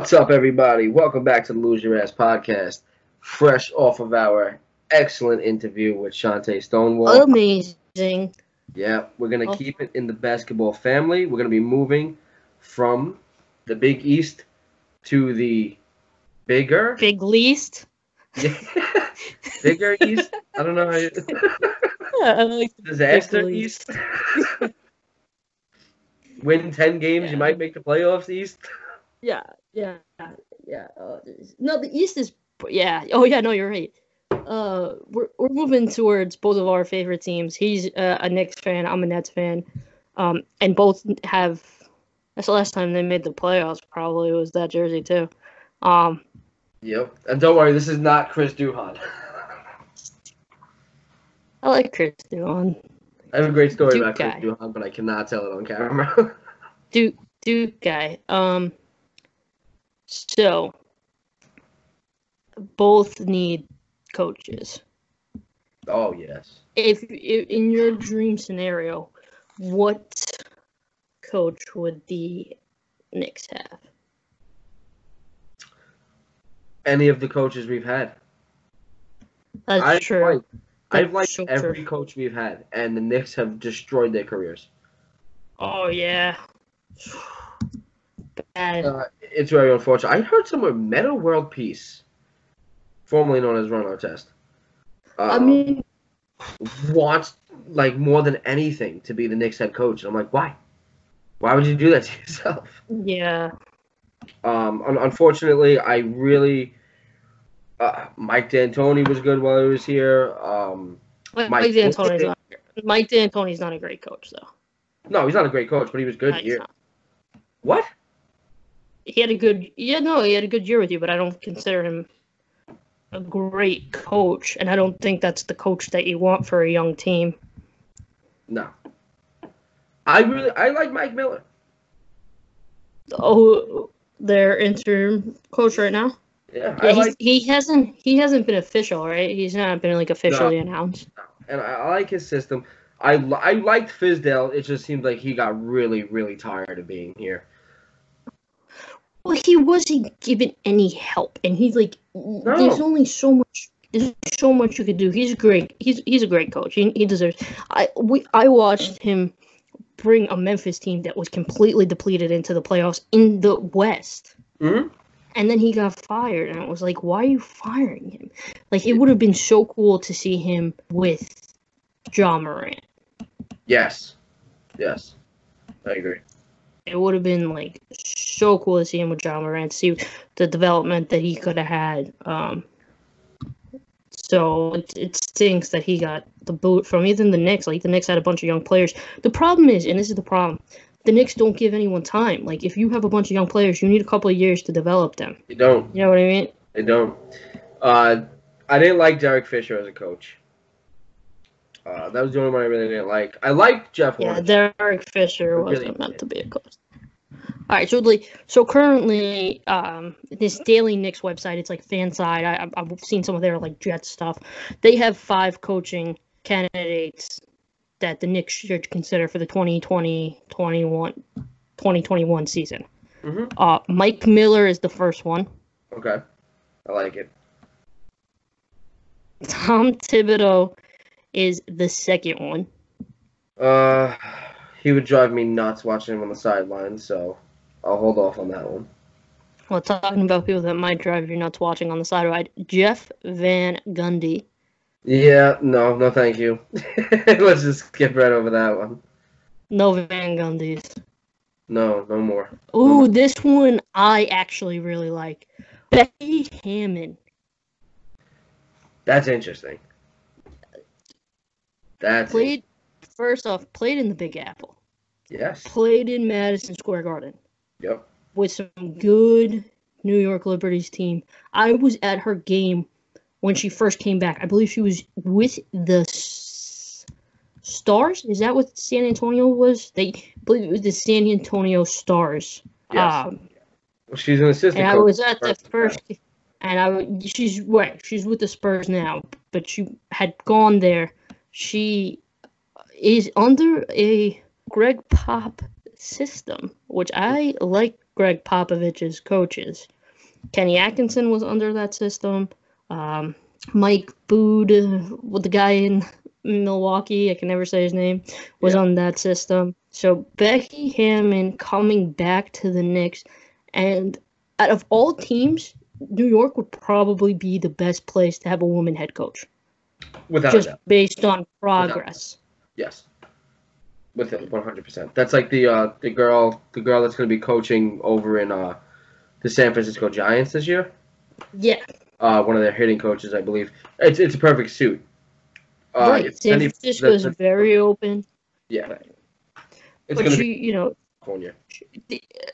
What's up, everybody? Welcome back to the Lose Your Ass podcast. Fresh off of our excellent interview with Shantae Stonewall. Amazing. Yeah, we're going to keep it in the basketball family. We're going to be moving from the Big East to the bigger... Big least? Yeah. Bigger East? I don't know how you... I like the Disaster East? Win 10 games, you might make the playoffs East? Yeah. No, the East is... Yeah. Oh, yeah, no, you're right. We're moving towards both of our favorite teams. He's a Knicks fan. I'm a Nets fan. And both have... That's the last time they made the playoffs, probably, was that jersey, too. Yep. And don't worry, this is not Chris Duhon. I like Chris Duhon. I have a great story Duke about Chris guy. Duhon, but I cannot tell it on camera. Duke guy. So, both need coaches. Oh, yes. If in your dream scenario, what coach would the Knicks have? Any of the coaches we've had. That's true. I've liked every coach we've had, and the Knicks have destroyed their careers. Oh, yeah. Bad. It's very unfortunate. I heard somewhere Meta World Peace, formerly known as Ron Artest, wants, like, more than anything to be the Knicks head coach. And I'm like, why? Why would you do that to yourself? Yeah. Unfortunately, I really... Mike D'Antoni was good while he was here. Mike D'Antoni's not a great coach, though. No, he's not a great coach, but he was good here. What? He had a good year with you, but I don't consider him a great coach, and I don't think that's the coach that you want for a young team. No. I like Mike Miller. Oh, their interim coach right now? Yeah, he hasn't been official, right? He's not been officially announced. No. And I like his system. I liked Fizdale. It just seemed like he got really, really tired of being here. Well, he wasn't given any help, and he's like, there's only so much. There's so much you could do. He's great. He's a great coach. He deserves. I watched him bring a Memphis team that was completely depleted into the playoffs in the West. Mm-hmm. And then he got fired, and I was like, why are you firing him? Like, it would have been so cool to see him with Ja Morant. Yes. I agree. It would have been, like, so cool to see him with Ja Morant, see the development that he could have had. So it stinks that he got the boot from even the Knicks. Like, the Knicks had a bunch of young players. The problem is, and this is the problem, the Knicks don't give anyone time. Like, if you have a bunch of young players, you need a couple of years to develop them. You don't. You know what I mean? They don't. I didn't like Derek Fisher as a coach. That was the only one I really didn't like. I liked Jeff Hornacek. Yeah, Derek Fisher wasn't meant to be a coach. All right, so currently, this Daily Knicks website, it's like Fanside. I've seen some of their like Jets stuff. They have 5 coaching candidates that the Knicks should consider for the 2020-21 season. Mm-hmm. Mike Miller is the first one. Okay, I like it. Tom Thibodeau is the second one. He would drive me nuts watching him on the sidelines, so I'll hold off on that one. Well, talking about people that might drive you nuts watching on the sideline, Jeff Van Gundy. Yeah, no, thank you. Let's just skip right over that one. No Van Gundys. No more. Ooh, this one I actually really like. Becky Hammon. That's interesting. First off, played in the Big Apple. Yes. Played in Madison Square Garden. Yep. With some good New York Liberties team. I was at her game when she first came back. I believe she was with the Stars. Is that what San Antonio was? I believe it was the San Antonio Stars. Yes. Well, she's an assistant and coach. I was at the first, and she's with the Spurs now, but she had gone there. She is under a Greg Pop system, which I like Greg Popovich's coaches. Kenny Atkinson was under that system. Mike Bood, with the guy in Milwaukee, I can never say his name, was on that system. So Becky Hammon coming back to the Knicks, and out of all teams, New York would probably be the best place to have a woman head coach. Without just a doubt. Based on progress. Yes. With it, 100%. That's like the girl that's going to be coaching over in the San Francisco Giants this year. Yeah. One of their hitting coaches, I believe. It's a perfect suit. Right. San Francisco is very open. Yeah. Right. It's but California.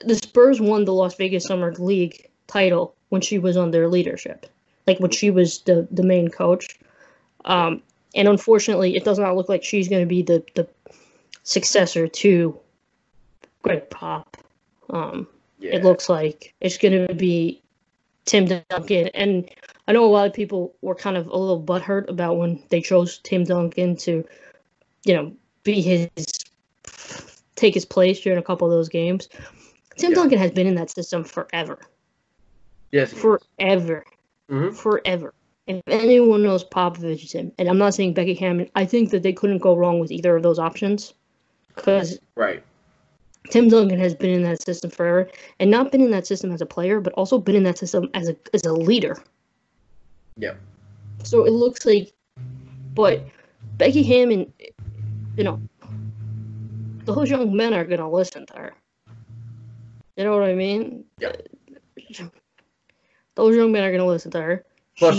The Spurs won the Las Vegas Summer League title when she was under leadership, like when she was the main coach. And unfortunately, it does not look like she's going to be the successor to Greg Pop. It looks like it's going to be Tim Duncan. And I know a lot of people were kind of a little butthurt about when they chose Tim Duncan to, take his place during a couple of those games. Tim Duncan has been in that system forever. Yes. Forever. Mm-hmm. Forever. If anyone knows Popovich, it's him. And I'm not saying Becky Hammon. I think that they couldn't go wrong with either of those options. Because Tim Duncan has been in that system forever. And not been in that system as a player, but also been in that system as a leader. Yeah. So it looks like... But Becky Hammon, those young men are going to listen to her. You know what I mean? Yeah. Those young men are going to listen to her. Plus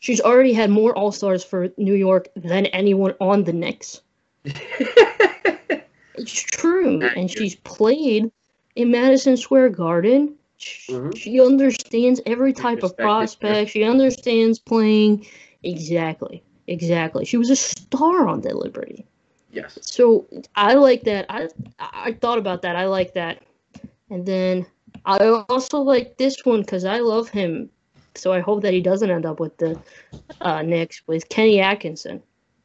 she's already had more All-Stars for New York than anyone on the Knicks. It's true. And she's played in Madison Square Garden. She understands every type of prospect. She understands playing. Exactly. She was a star on the Liberty. Yes. So I like that. I thought about that. I like that. And then I also like this one because I love him. So I hope that he doesn't end up with the Knicks with Kenny Atkinson.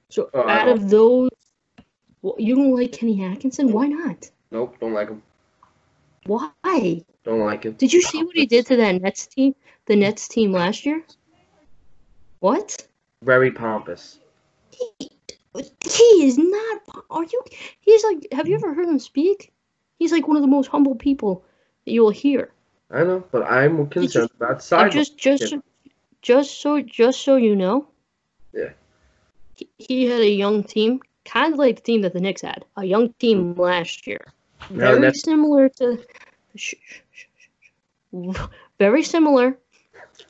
So out of those, you don't like Kenny Atkinson? Why not? Nope, don't like him. Why? Don't like him. Did you see what he did to that Nets team? The Nets team last year? What? Very pompous. He is not. He's like. Have you ever heard him speak? He's like one of the most humble people that you will hear. I know, but I'm concerned about side. Just so you know. Yeah. He had a young team, kind of like the team that the Knicks had. A young team last year, very similar to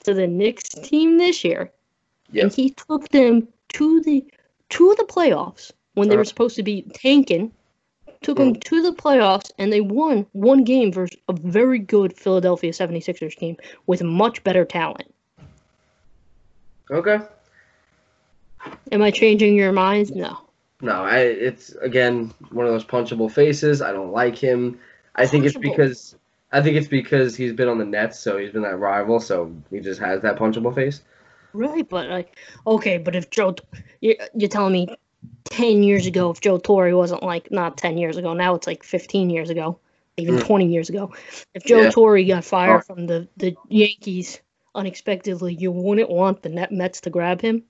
the Knicks team this year. Yep. And he took them to the playoffs when they were supposed to be tanking. Took them to the playoffs, and they won one game versus a very good Philadelphia 76ers team with much better talent. Okay. Am I changing your mind? No. No, it's, again, one of those punchable faces. I don't like him. I think it's because he's been on the Nets, so he's been that rival, so he just has that punchable face. Right, but but if you're telling me 10 years ago, if Joe Torre wasn't not 10 years ago, now it's like 15 years ago, even 20 years ago. If Joe Torre got fired from the Yankees unexpectedly, you wouldn't want the Mets to grab him?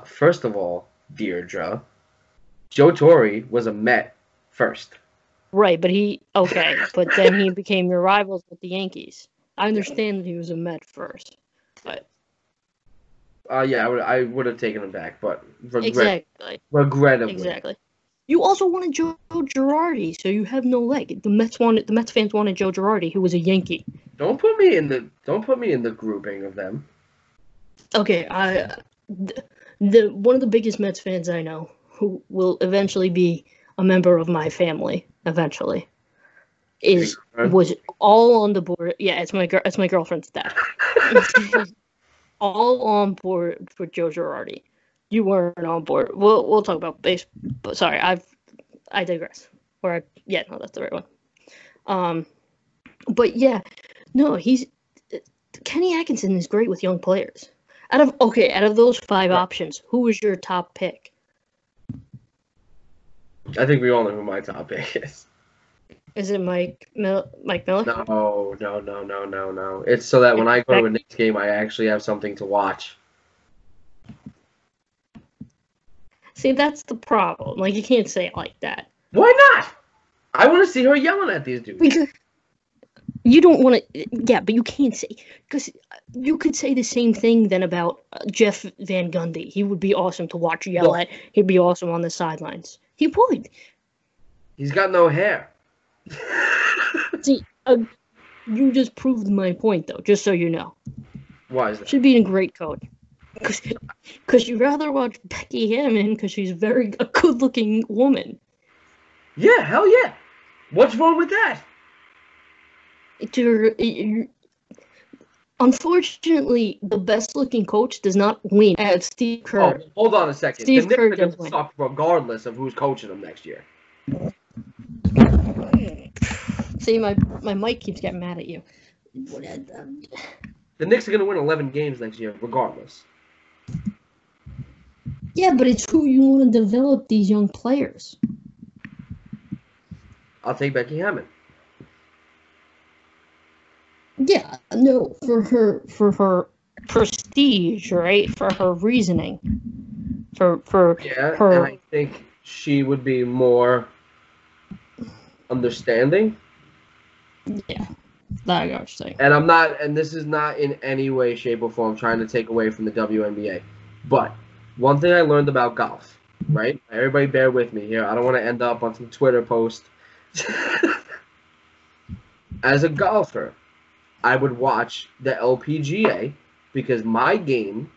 First of all, Deirdre, Joe Torre was a Met first. Right, but then he became your rivals with the Yankees. I understand that he was a Met first, but... I would have taken him back, but regrettably. Exactly. You also wanted Joe Girardi, so you have no leg. The Mets fans wanted Joe Girardi, who was a Yankee. Don't put me in the grouping of them. Okay, one of the biggest Mets fans I know, who will eventually be a member of my family eventually, was all on the board. Yeah, it's my girlfriend's dad. All on board for Joe Girardi. You weren't on board. We'll talk about base. But sorry, I digress. That's the right one. But yeah, no, Kenny Atkinson is great with young players. Out of those 5 options, who was your top pick? I think we all know who my top pick is. Is it Mike Miller? No. It's so that when I go to a Knicks game, I actually have something to watch. See, that's the problem. Like, you can't say it like that. Why not? I want to see her yelling at these dudes. Because you don't want to. Yeah, but you can't say, because you could say the same thing then about Jeff Van Gundy. He would be awesome to watch yell at. He'd be awesome on the sidelines. He would. He's got no hair. See, you just proved my point, though, just so you know. Why is that? Should be a great coach. Because you'd rather watch Becky Hammon because she's a good-looking woman. Yeah, hell yeah. What's wrong with that? Unfortunately, the best-looking coach does not win. Steve Kerr. Oh, hold on a second. Steve the Kerr Knicks are going to suck regardless of who's coaching them next year. See, my mic keeps getting mad at you. The Knicks are going to win 11 games next year, regardless. Yeah, but it's who you want to develop these young players. I'll take Becky Hammon. Yeah, no, for her prestige, right? For her reasoning. For her. And I think she would be more understanding. Yeah. I got what you're saying. And I'm not, and this is not in any way, shape, or form trying to take away from the WNBA. But one thing I learned about golf, right? Everybody bear with me here. I don't want to end up on some Twitter post. As a golfer, I would watch the LPGA because my game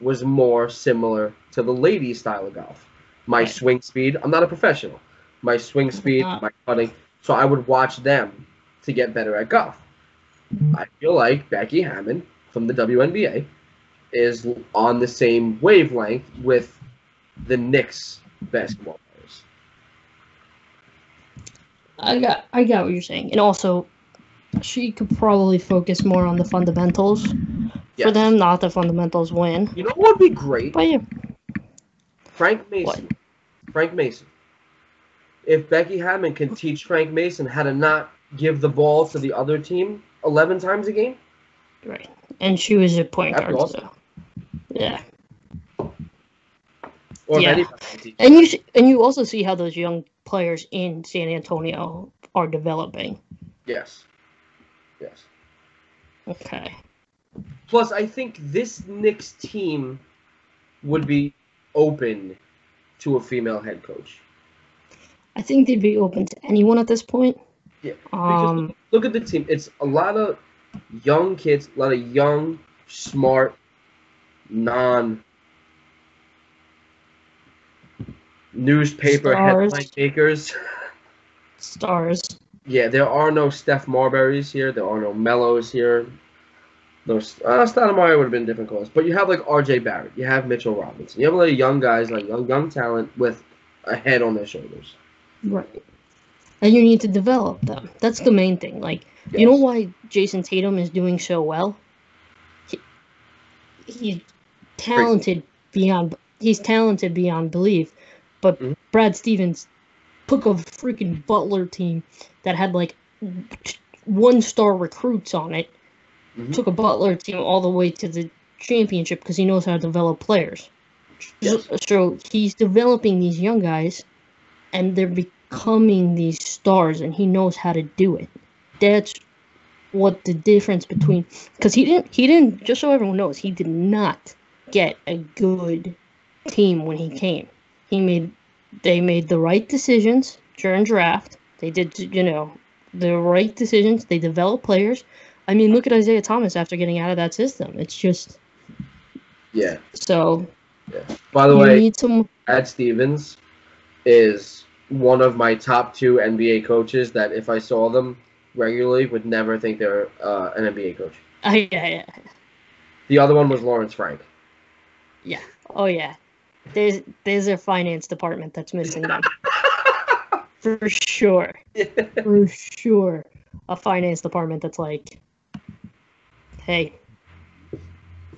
was more similar to the ladies' style of golf. My swing speed, I'm not a professional. My swing speed, my putting. So I would watch them to get better at golf. I feel like Becky Hammon from the WNBA is on the same wavelength with the Knicks basketball players. I got what you're saying. And also, she could probably focus more on the fundamentals for them, not the fundamentals win. You know what would be great? But yeah. Frank Mason. What? Frank Mason. If Becky Hammon can teach Frank Mason how to not give the ball to the other team 11 times a game. Right. And she was a point guard, awesome. So. Yeah. Or yeah. And you also see how those young players in San Antonio are developing. Yes. Okay. Plus, I think this Knicks team would be open to a female head coach. I think they'd be open to anyone at this point. Yeah. Because look at the team. It's a lot of young kids, a lot of young, smart, non-newspaper headline makers. Stars. Yeah, there are no Steph Marburys here. There are no Mellos here. No, Stoudemire would have been a different cause. But you have like R.J. Barrett. You have Mitchell Robinson. You have a lot of young guys, like young talent with a head on their shoulders. Right. And you need to develop them. That's the main thing. Like, yes. You know why Jason Tatum is doing so well? He's talented beyond belief. But Brad Stevens took a freaking Butler team that had like 1-star recruits on it. Took a Butler team all the way to the championship because he knows how to develop players. Yes. So he's developing these young guys, and they're becoming these stars, and he knows how to do it. That's what the difference between, because he didn't. Just so everyone knows, he did not get a good team when he came. They made the right decisions during draft. They did, the right decisions. They developed players. I mean, look at Isaiah Thomas after getting out of that system. It's just... Yeah. So... Yeah. By the way, Brad Stevens is one of my top 2 NBA coaches that if I saw them regularly would never think they're an NBA coach. Yeah. The other one was Lawrence Frank. Yeah. Oh, yeah. There's a finance department that's missing them. For sure. Yeah. For sure. A finance department that's like... Hey,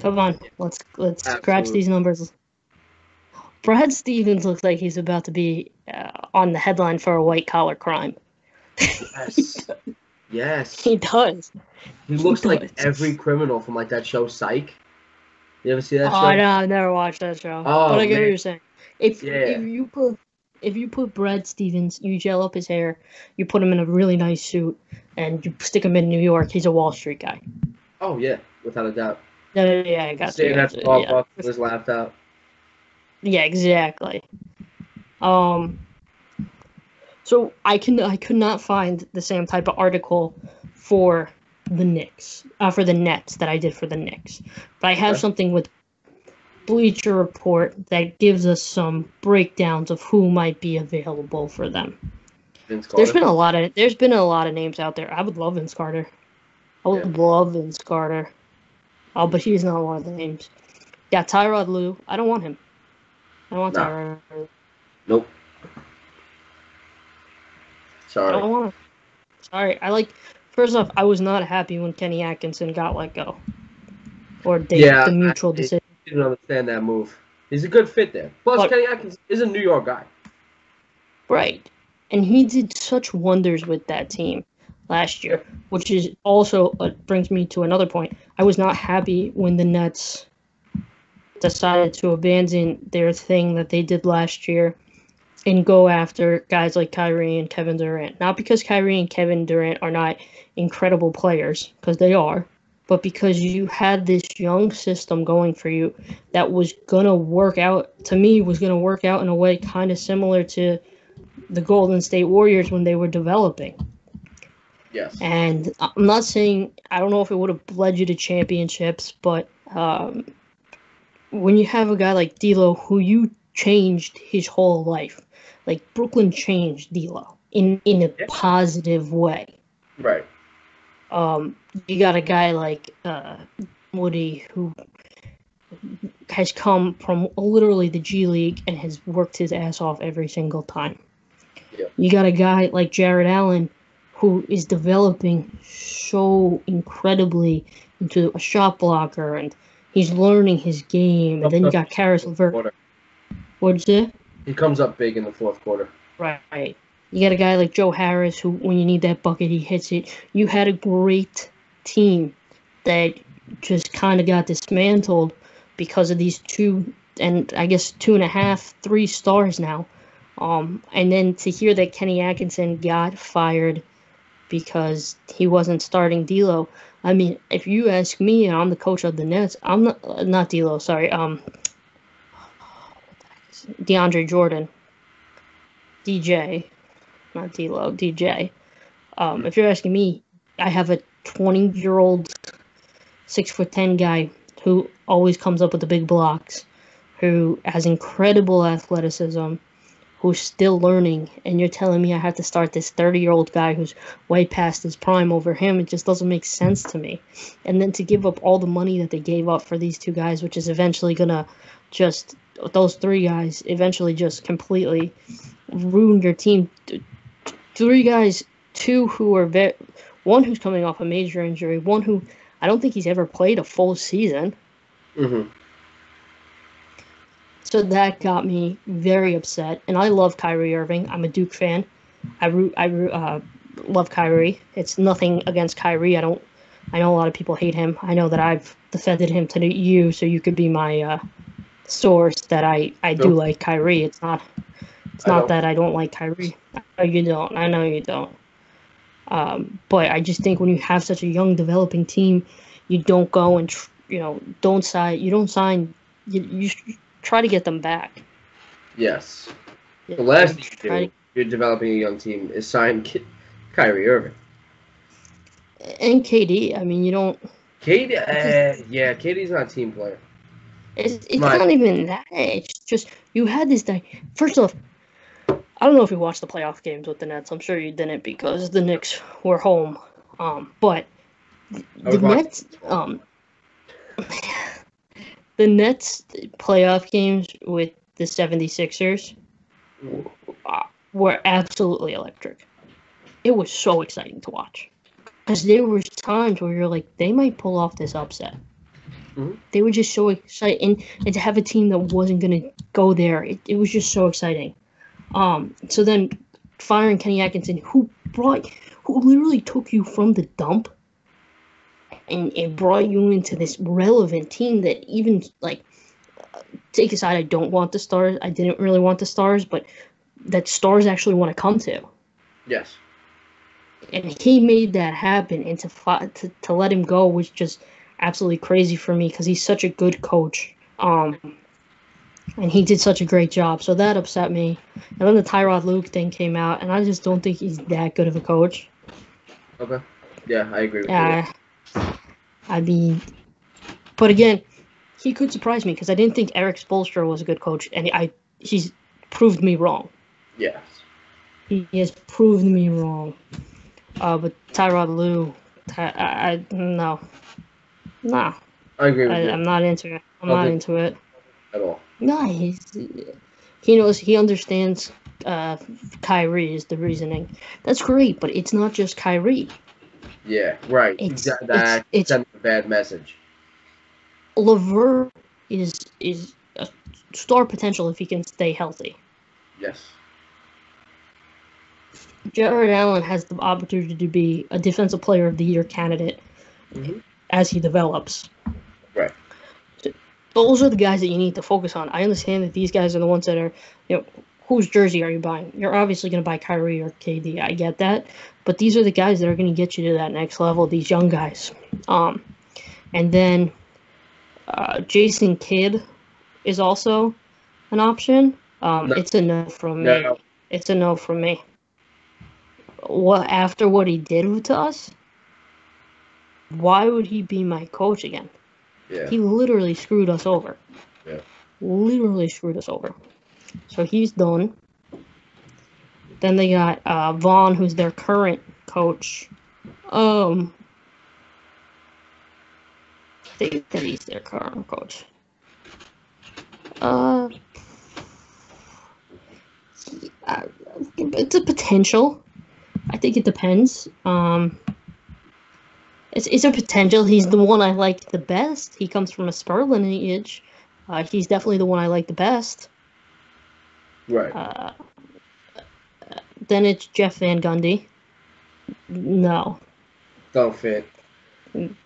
come on, let's scratch these numbers. Brad Stevens looks like he's about to be on the headline for a white-collar crime. Yes. Yes. He does. He looks does. like every criminal from like that show Psych. You ever see that Oh show? no, I've never watched that show. Oh, But I get what man. you're saying. If Yeah. you put Brad Stevens, you gel up his hair, you put him in a really nice suit, and you stick him in New York, he's a Wall Street guy. Oh yeah, without a doubt. Yeah, I got Sitting you. at Starbucks Yeah. with his laptop. Yeah, exactly. So I could not find the same type of article for the Knicks, for the Nets that I did for the Knicks. But I have Okay. something with Bleacher Report that gives us some breakdowns of who might be available for them. Vince There's Carter. been a lot of names out there. I would love Vince Carter. I would love Vince Carter. Oh, but he's not one of the names. Yeah, Tyrod Lue. I don't want him. I don't want Nah. Tyrod. Nope. I Sorry. don't want him. Sorry. First off, I was not happy when Kenny Atkinson got let go. Or the mutual decision. I didn't understand that move. He's a good fit there. Plus, Kenny Atkinson is a New York guy. Right. And he did such wonders with that team last year, which is also brings me to another point. I was not happy when the Nets decided to abandon their thing that they did last year and go after guys like Kyrie and Kevin Durant. Not because Kyrie and Kevin Durant are not incredible players, because they are, but because you had this young system going for you that was going to work out in a way kind of similar to the Golden State Warriors when they were developing. Yes. And I'm not saying, I don't know if it would have led you to championships, but when you have a guy like D'Lo who you changed his whole life, like Brooklyn changed D'Lo in a positive way. Right. You got a guy like Woody who has come from literally the G League and has worked his ass off every single time. Yep. You got a guy like Jared Allen who is developing so incredibly into a shot blocker, and he's learning his game. And then you got Karis LeVert. What'd you say? He comes up big in the fourth quarter. Right. You got a guy like Joe Harris who, when you need that bucket, he hits it. You had a great team that just kind of got dismantled because of these 2.5, 3 stars now. And then to hear that Kenny Atkinson got fired because he wasn't starting D'Lo. I mean, if you ask me, and I'm the coach of the Nets, I'm not D'Lo, sorry. DeAndre Jordan. DJ. Not D'Lo, DJ. If you're asking me, I have a 20-year-old, 6'10" guy who always comes up with the big blocks, who has incredible athleticism, who's still learning, and you're telling me I have to start this 30-year-old guy who's way past his prime over him. It just doesn't make sense to me. And then to give up all the money that they gave up for these two guys, which is eventually going to just, those 3 guys, eventually just completely ruin your team. 3 guys, 2 who are one who's coming off a major injury, one who I don't think he's ever played a full season. Mm-hmm. So that got me very upset. And I love Kyrie Irving. I'm a Duke fan. I love Kyrie. It's nothing against Kyrie. I know a lot of people hate him. I know that I've defended him to you, so you could be my source that I do like Kyrie. It's not that I don't like Kyrie. I know you don't. But I just think when you have such a young developing team, you don't go and don't sign. You try to get them back. Yes. Yeah, The last thing you do, you're developing a young team, is sign Kyrie Irving. And KD. I mean, you don't. KD's not a team player. It's not even that. It's just you had this guy. First off, I don't know if you watched the playoff games with the Nets. I'm sure you didn't because the Knicks were home. But the Nets, the Nets playoff games with the 76ers were absolutely electric. It was so exciting to watch. Because there were times where you're like, they might pull off this upset. Mm-hmm. They were just so exciting. And to have a team that wasn't going to go there, it was just so exciting. So then firing Kenny Atkinson, who literally took you from the dump and brought you into this relevant team that even, like, take aside, I don't want the Stars. I didn't really want the Stars, but that Stars actually want to come to. Yes. And he made that happen, and to let him go was just absolutely crazy for me because he's such a good coach. And he did such a great job, so that upset me. And then the Tyrod Luke thing came out, and I just don't think he's that good of a coach. Okay. Yeah, I agree with you. I mean, but again, he could surprise me because I didn't think Eric Spoelstra was a good coach, and he's proved me wrong. Yes. He has proved me wrong. But Tyrod Lue, no. I agree with you. I'm not into it. I'm not into it at all. No, he understands. Kyrie is the reasoning. That's great, but it's not just Kyrie. Yeah, right. It's sending a bad message. LeVert is a star potential if he can stay healthy. Yes. Jared Allen has the opportunity to be a Defensive Player of the Year candidate as he develops. Right. So those are the guys that you need to focus on. I understand that these guys are the ones that are, whose jersey are you buying? You're obviously going to buy Kyrie or KD. I get that. But these are the guys that are going to get you to that next level, these young guys. And then Jason Kidd is also an option. No. It's a no from me. No. It's a no from me. After what he did to us, why would he be my coach again? Yeah. He literally screwed us over. Yeah. Literally screwed us over. So he's done. Then they got Vaughn, who's their current coach. I think that he's their current coach. It's a potential. I think it depends. It's a potential. He's the one I like the best. He comes from a Spur lineage. He's definitely the one I like the best. Right. Then it's Jeff Van Gundy. No. Don't fit.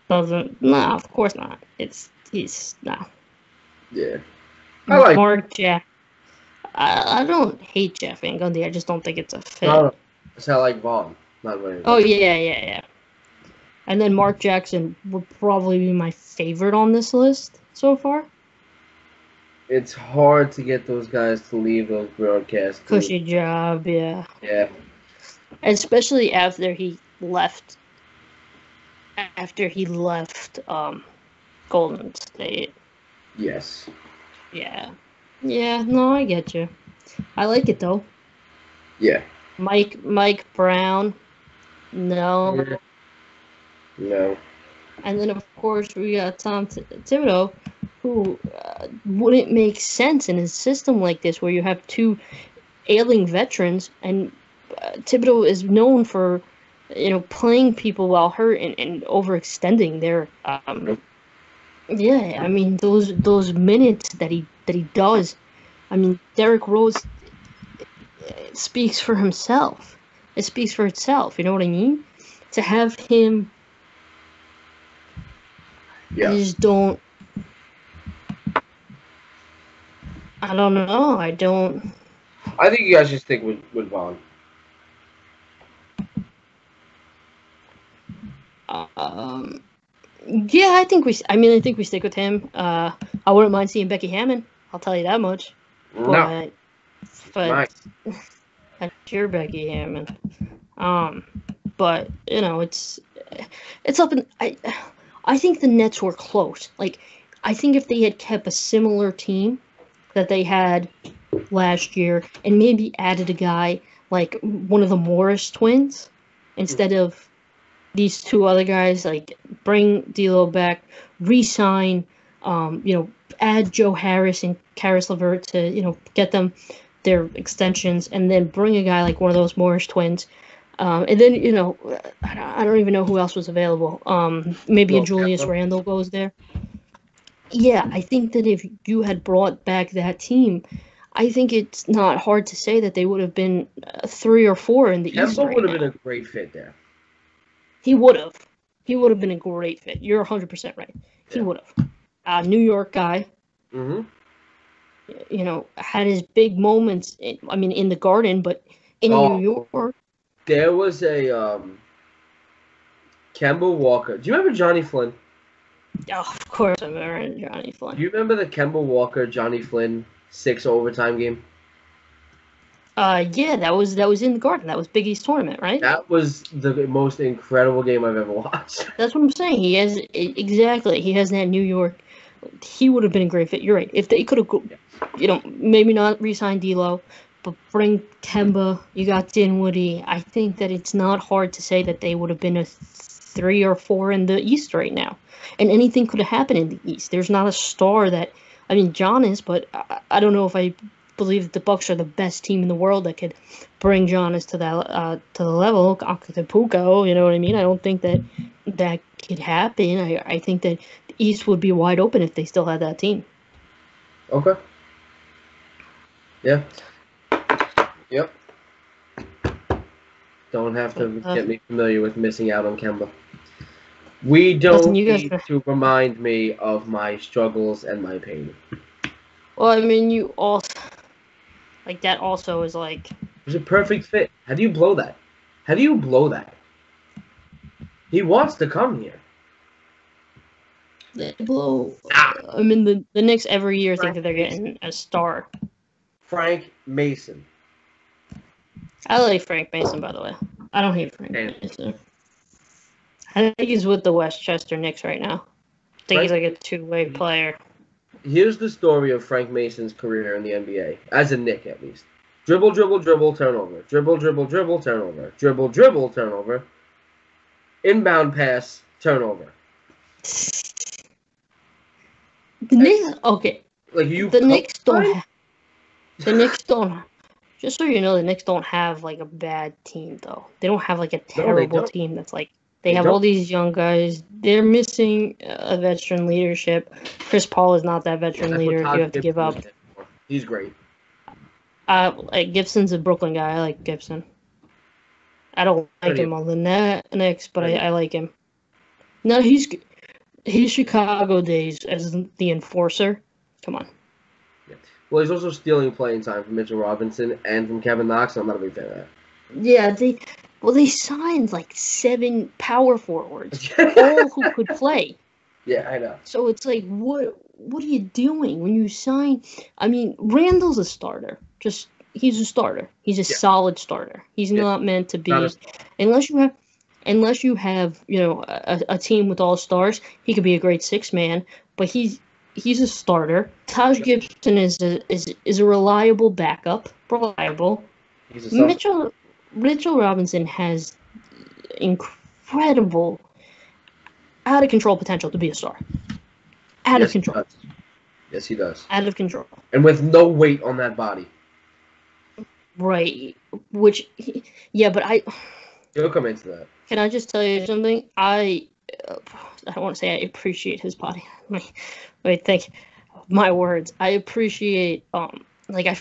Doesn't. No, of course not. He's no. Yeah. I like Mark Jack. I don't hate Jeff Van Gundy. I just don't think it's a fit. No. I like Vaughn. Not really. Oh yeah. And then Mark Jackson would probably be my favorite on this list so far. It's hard to get those guys to leave those broadcasts. Cushy job, yeah. Yeah. Especially after he left. Golden State. Yes. Yeah. Yeah, no, I get you. I like it though. Yeah. Mike Brown. No. Yeah. No. And then, of course, we got Tom Thibodeau, who wouldn't make sense in a system like this where you have two ailing veterans, and Thibodeau is known for, playing people while hurt and overextending their. Yeah, I mean those minutes that he does. I mean, Derrick Rose speaks for himself. It speaks for itself. You know what I mean? To have him. Yeah. I just don't. I don't know. I don't. I think you guys should stick with Vaughn. Yeah, I think we stick with him. I wouldn't mind seeing Becky Hammon. I'll tell you that much. No. But nice. That's your Becky Hammon. But it's up in. I think the Nets were close. Like, I think if they had kept a similar team that they had last year and maybe added a guy like one of the Morris twins instead of these two other guys, like bring D'Lo back, re-sign, add Joe Harris and Karis LeVert to, get them their extensions, and then bring a guy like one of those Morris twins. And then, I don't even know who else was available. Maybe a Julius Randle goes there. Yeah, I think that if you had brought back that team, I think it's not hard to say that they would have been 3 or 4 in the East Kemba right would have now. been a great fit there. He would have. He would have been a great fit. You're 100% right. He would have. New York guy. Mm-hmm. Had his big moments. In the Garden, but in New York. There was a Kemba Walker. Do you remember Johnny Flynn? Oh, of course I remember Johnny Flynn. Do you remember the Kemba Walker Johnny Flynn 6 overtime game? Yeah, that was in the Garden. That was Big East tournament, right? That was the most incredible game I've ever watched. That's what I'm saying. He has that New York. He would have been a great fit. You're right. If they could have, maybe not re-sign D'Lo, but bring Kemba. You got Dinwiddie. I think that it's not hard to say that they would have been a 3 or 4 in the East right now, and anything could have happened in the East. There's not a star that. John is, but I don't know if I believe that the Bucks are the best team in the world that could bring Giannis to the level. Acapulco, you know what I mean? I don't think that could happen. I think that the East would be wide open if they still had that team. Okay. Yeah. Yep. Don't have to get me familiar with missing out on Kemba. We don't need to remind me of my struggles and my pain. Well, you also... that also is like... It was a perfect fit. How do you blow that? How do you blow that? He wants to come here. They blow... the Knicks every year think that they're getting a star. Frank Mason. I like Frank Mason, by the way. I don't hate Frank Mason. I think he's with the Westchester Knicks right now. I think he's like a two-way player. Here's the story of Frank Mason's career in the NBA, as a Knick at least. Dribble, dribble, dribble, turnover. Dribble, dribble, dribble, turnover. Dribble, dribble, turnover. Inbound pass, turnover. The Knicks, okay. The Knicks don't. The Knicks don't. Just so you know, the Knicks don't have a bad team though. They don't have a terrible team that's they have all these young guys. They're missing a veteran leadership. Chris Paul is not that veteran leader. You have to give up. He's great. Gibson's a Brooklyn guy. I like Gibson. I don't like him on the Knicks, but I like him. No, he's Chicago days as the enforcer. Come on. Yeah. Well, he's also stealing playing time from Mitchell Robinson and from Kevin Knox. I'm not a big fan of that. Yeah, they signed 7 power forwards, all who could play. Yeah, I know. So it's what are you doing when you sign? Randall's a starter. He's a starter. He's a solid starter. He's not meant to be unless you have a team with all stars. He could be a great 6-man, but he's a starter. Taj Gibson is a reliable backup. Reliable. Mitchell Robinson has incredible, out of control potential to be a star. Out of control. Yes, he does. Out of control. And with no weight on that body. Right. But He'll come into that. Can I just tell you something? I don't want to say I appreciate his body. Wait, think my words. I appreciate I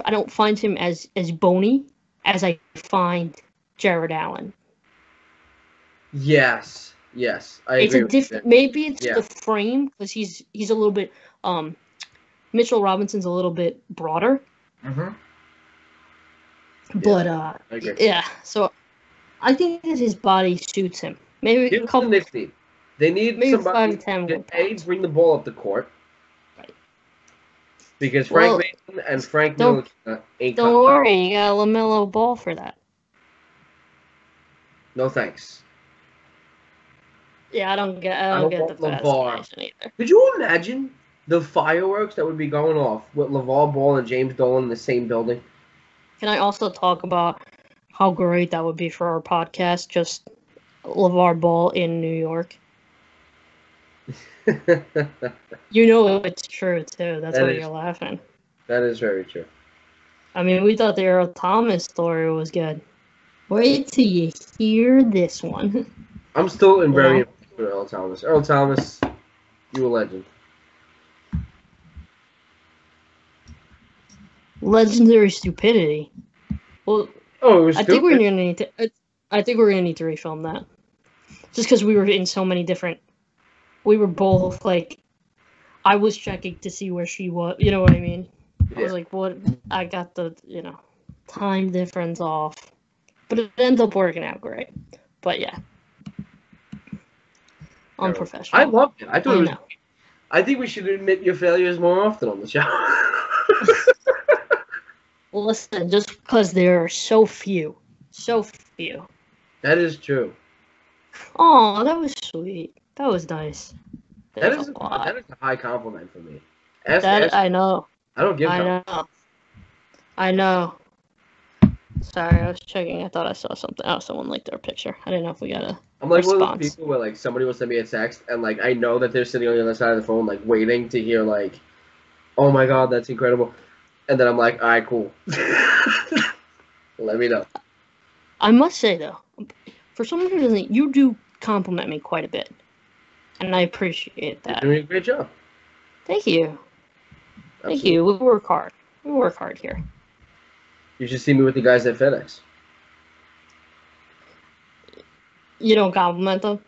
don't find him as bony as I find Jared Allen. Yes, I agree. It's a different. Maybe it's the frame because he's a little bit. Mitchell Robinson's a little bit broader. Mm-hmm. But I agree. Yeah, so I think that his body suits him. Maybe a couple. They need somebody to bring the ball up the court. Right. Because Frank Mason and Frank Miller ain't. Don't worry, you got LaMelo Ball for that. No thanks. Yeah, I don't get the fascination either. Could you imagine the fireworks that would be going off with LeVar Ball and James Dolan in the same building? Can I also talk about how great that would be for our podcast? Just LeVar Ball in New York. It's true too. That's why you're laughing. That is very true. We thought the Earl Thomas story was good. Wait till you hear this one. I'm still very impressed with Earl Thomas. Earl Thomas, you a legend. legendary stupidity. Well, Oh, it was I think we're gonna need to. I think we're gonna need to refilm that, just because we were in so many different. We were both like, I was checking to see where she was. You know what I mean? Yeah. I was like, what? I got the time difference off, but it ended up working out great. But yeah, unprofessional. I loved it. I thought it was. know. I think we should admit your failures more often on the show. Well, listen, just because there are so few. That is true. Oh, that was sweet. That was nice. That is a high compliment for me. I know. I don't give compliments. I know. Sorry, I was checking. I thought I saw something. Oh, someone liked our picture. I didn't know if we got a I'm like response. one of those people where like somebody will send me a text and like I know that they're sitting on the other side of the phone like waiting to hear like, oh my god, that's incredible, and then I'm like, all right, cool. Let me know. I must say though, for someone who doesn't, you do compliment me quite a bit, and I appreciate that. You're doing a great job. Thank you. Absolutely. Thank you. We work hard. We work hard here. You should see me with the guys at FedEx. You don't compliment them?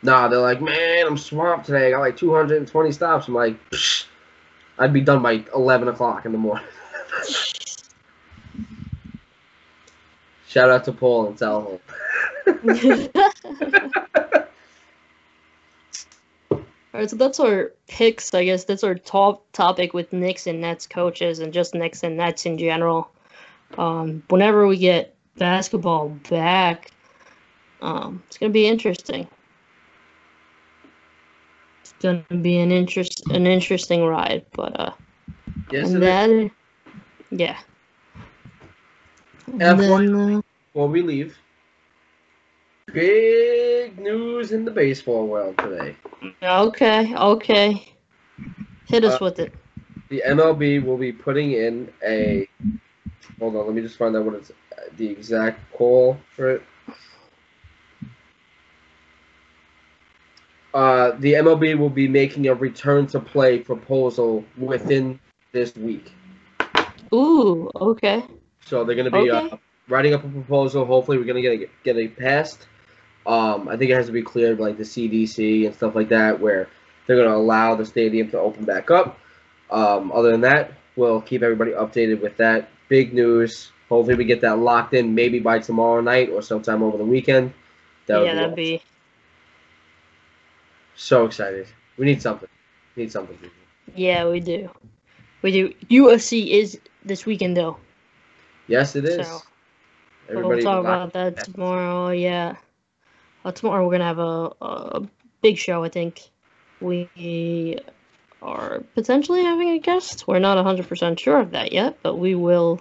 Nah, they're like, man, I'm swamped today. I got like 220 stops. I'm like, psh, I'd be done by 11 o'clock in the morning. Shout out to Paul and Salvo. Alright, so that's our picks, I guess. That's our top topic with Knicks and Nets coaches and just Knicks and Nets in general. Whenever we get basketball back, it's going to be interesting. It's going to be an interesting ride, but yes, and that, yeah. And then, before we leave, big news in the baseball world today. Okay. Hit us with it. The MLB will be putting in a. Hold on, let me just find out what it's the exact call for it. The MLB will be making a return to play proposal within this week. Ooh, okay. So they're going to be writing up a proposal. Hopefully, we're going to get it passed. I think it has to be cleared by like the CDC and stuff like that, where they're going to allow the stadium to open back up. Other than that, we'll keep everybody updated with that. Big news. Hopefully, we get that locked in maybe by tomorrow night or sometime over the weekend. That'd be. So excited. We need something. People. Yeah, we do. UFC is this weekend, though. Yes, it is. So, we'll talk about that tomorrow. Yeah. Tomorrow we're going to have a big show, I think. We are potentially having a guest. We're not 100% sure of that yet, but we will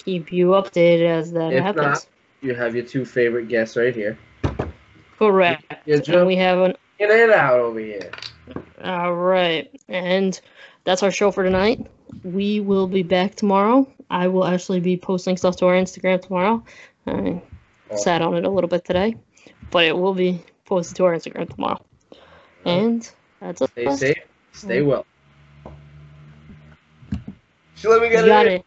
keep you updated as that happens. If not, you have your two favorite guests right here. Correct. And we have an... Get it out over here. All right. And that's our show for tonight. We will be back tomorrow. I will actually be posting stuff to our Instagram tomorrow. I sat on it a little bit today, but it will be posted to our Instagram tomorrow. And that's it. Stay safe. Stay well. So let me get it.